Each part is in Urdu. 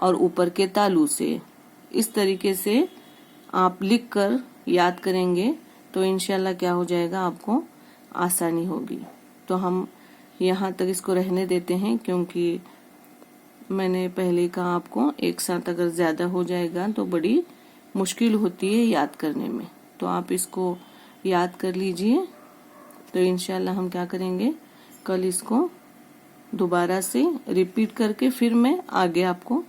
اور اوپر کے تالو سے. اس طریقے سے آپ لکھ کر یاد کریں گے تو انشاءاللہ کیا ہو جائے گا، آپ کو آسانی ہوگی. تو ہم یہاں تک اس کو رہنے دیتے ہیں، کیونکہ میں نے پہلے کہا آپ کو ایک ساتھ اگر زیادہ ہو جائے گا تو بڑی مشکل ہوتی ہے یاد کرنے میں. تو آپ اس کو یاد کر لیجئے. تو انشاءاللہ ہم کیا کریں گے، کل اس کو دوبارہ سے ریپیٹ کر کے پھر میں آگے آپ کو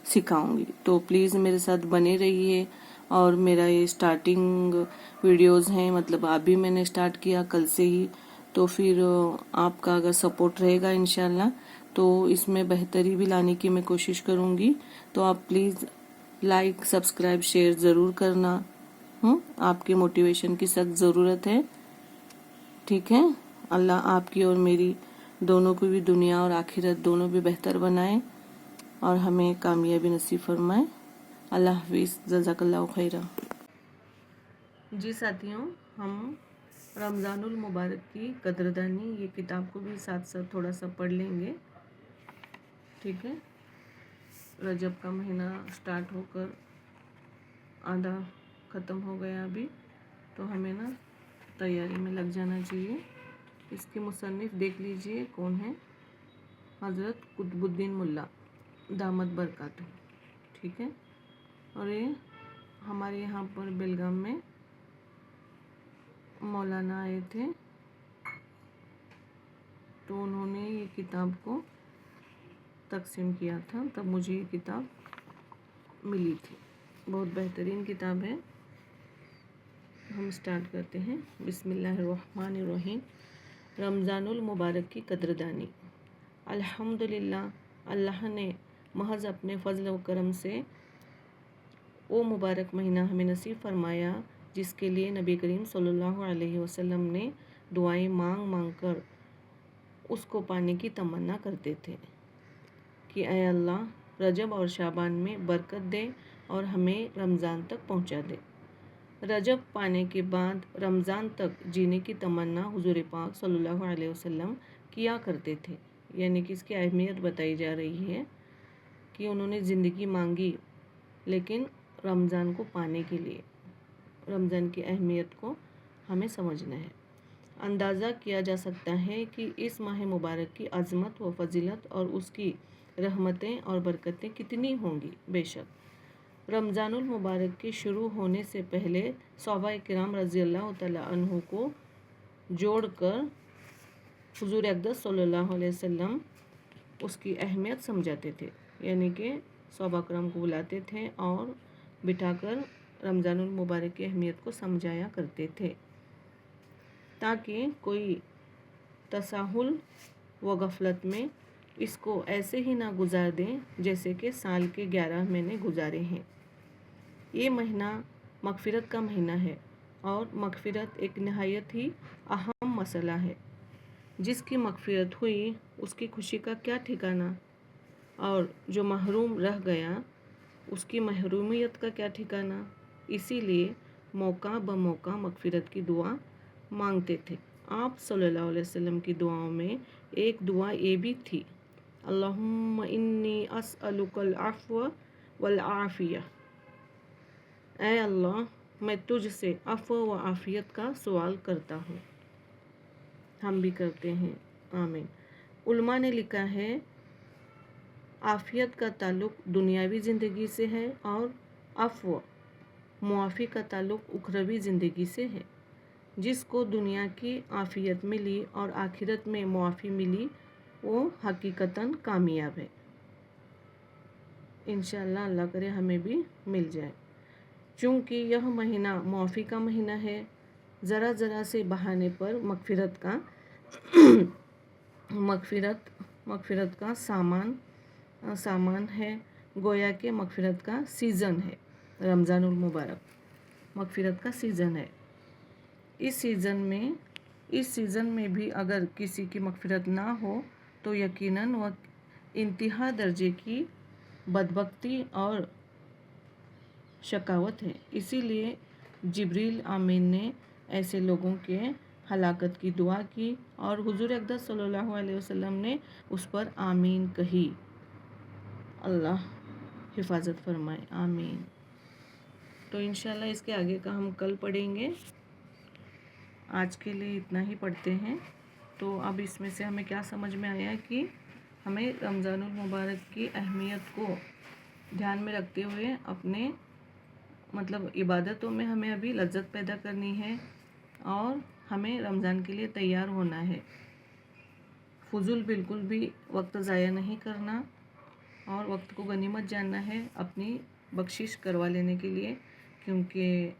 سکھاؤں گی. تو پلیز میرے ساتھ بنے رہیے. اور میرا یہ سٹارٹنگ ویڈیوز ہیں، مطلب ابھی میں نے سٹارٹ کیا کل سے ہی، تو پھر آپ کا اگر سپورٹ رہے گا انشاءاللہ تو اس میں بہتری بھی لانے کی میں کوشش کروں گی. تو آپ پلیز لائک، سبسکرائب، شیئر ضرور کرنا. آپ کی موٹیویشن کی سخت ضرورت ہے. ٹھیک ہے. اللہ آپ کی اور میری دونوں کو بھی دنیا اور آخرت دونوں بھی بہتر بنائے اور ہمیں کامیابی نصیب فرمائے. اللہ حافظ. جزاک اللہ خیرہ. جی ساتھیوں، ہم رمضان المبارک کی قدردانی یہ کتاب کو بھی ساتھ ساتھ تھوڑا سا پڑھ لیں گے. ٹھیک ہے. رجب کا مہینہ سٹارٹ ہو کر آدھا ختم ہو گیا ابھی، تو ہمیں نا تیاری میں لگ جانا چاہیے. اس کے مصنف دیکھ لیجئے کون ہے، حضرت قطب الدین ملا دامت برکاتہ. ٹھیک ہے. اور یہ ہمارے یہاں پر بیلگام میں مولانا آئے تھے، تو انہوں نے یہ کتاب کو تقسیم کیا تھا، تب مجھے یہ کتاب ملی تھی. بہت بہترین کتاب ہے. ہم سٹارٹ کرتے ہیں. بسم اللہ الرحمن الرحیم. رمضان المبارک کی قدردانی. الحمدللہ، اللہ نے محض اپنے فضل و کرم سے وہ مبارک مہینہ ہمیں نصیب فرمایا جس کے لیے نبی کریم صلی اللہ علیہ وسلم نے دعائیں مانگ مانگ کر اس کو پانے کی تمنا کرتے تھے کہ اے اللہ رجب اور شعبان میں برکت دے اور ہمیں رمضان تک پہنچا دے. رجب پانے کے بعد رمضان تک جینے کی تمنا حضور پاک صلی اللہ علیہ وسلم کیا کرتے تھے. یعنی کہ اس کی اہمیت بتائی جا رہی ہے کہ انہوں نے زندگی مانگی لیکن رمضان کو پانے کے لیے. رمضان کی اہمیت کو ہمیں سمجھنا ہے. اندازہ کیا جا سکتا ہے کہ اس ماہ مبارک کی عظمت و فضیلت اور اس کی رحمتیں اور برکتیں کتنی ہوں گی. بے شک رمضان المبارک کے شروع ہونے سے پہلے صحابہ کرام رضی اللہ تعالی عنہ کو جوڑ کر حضور اقدس صلی اللہ علیہ وسلم اس کی اہمیت سمجھاتے تھے. یعنی کہ صحابہ کرام کو بلاتے تھے اور بٹھا کر رمضان المبارک کی اہمیت کو سمجھایا کرتے تھے تاکہ کوئی تساہل و غفلت میں اس کو ایسے ہی نہ گزار دیں جیسے کہ سال کے 11 مہینے گزارے ہیں. یہ مہینہ مغفرت کا مہینہ ہے اور مغفرت ایک نہایت ہی اہم مسئلہ ہے. جس کی مغفرت ہوئی اس کی خوشی کا کیا ٹھکانہ، اور جو محروم رہ گیا اس کی محرومیت کا کیا ٹھکانہ. اسی لیے موقع بموقع مغفرت کی دعا مانگتے تھے. آپ صلی اللہ علیہ وسلم کی دعاؤں میں ایک دعا یہ بھی تھی، اللہم انی اسألک العفو والعافیہ. اے اللہ میں تجھ سے عفو و عافیت کا سوال کرتا ہوں. ہم بھی کرتے ہیں. آمین. علماء نے لکھا ہے عافیت کا تعلق دنیاوی زندگی سے ہے اور عفو معافی کا تعلق اخروی زندگی سے ہے. جس کو دنیا کی عافیت ملی اور آخرت میں معافی ملی وہ حقیقتاً کامیاب ہے. انشاءاللہ اللہ کرے ہمیں بھی مل جائے. چونکہ یہ مہینہ معافی کا مہینہ ہے، ذرا ذرا سے بہانے پر مغفرت کا سامان ہے. گویا کہ مغفرت کا سیزن ہے. رمضان المبارک مغفرت کا سیزن ہے. اس سیزن میں بھی اگر کسی کی مغفرت نہ ہو تو یقیناً وہ انتہا درجے کی بدبختی اور شقاوت ہے. اسی لیے جبریل امین نے ایسے لوگوں کے ہلاکت کی دعا کی اور حضور اقدس صلی اللہ علیہ وسلم نے اس پر آمین کہی. اللہ حفاظت فرمائے، آمین۔ تو انشاءاللہ اس کے آگے کا ہم کل پڑھیں گے، آج کے لیے اتنا ہی پڑھتے ہیں۔ تو اب اس میں سے ہمیں کیا سمجھ میں آیا کہ ہمیں رمضان المبارک کی اہمیت کو دھیان میں رکھتے ہوئے اپنے عبادتوں میں ہمیں ابھی لذت پیدا کرنی ہے اور ہمیں رمضان کے لیے تیار ہونا ہے، فضول بالکل بھی وقت ضائع نہیں کرنا اور وقت کو غنیمت جاننا ہے اپنی بخشش کروا لینے کے لیے، کیونکہ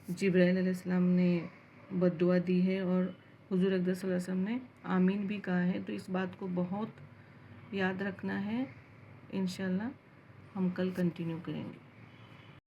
جبرائیل علیہ السلام نے بد دعا دی ہے اور حضور اقدس صلی اللہ علیہ وسلم نے آمین بھی کہا ہے، تو اس بات کو بہت یاد رکھنا ہے۔ انشاءاللہ ہم کل کنٹینیو کریں گے۔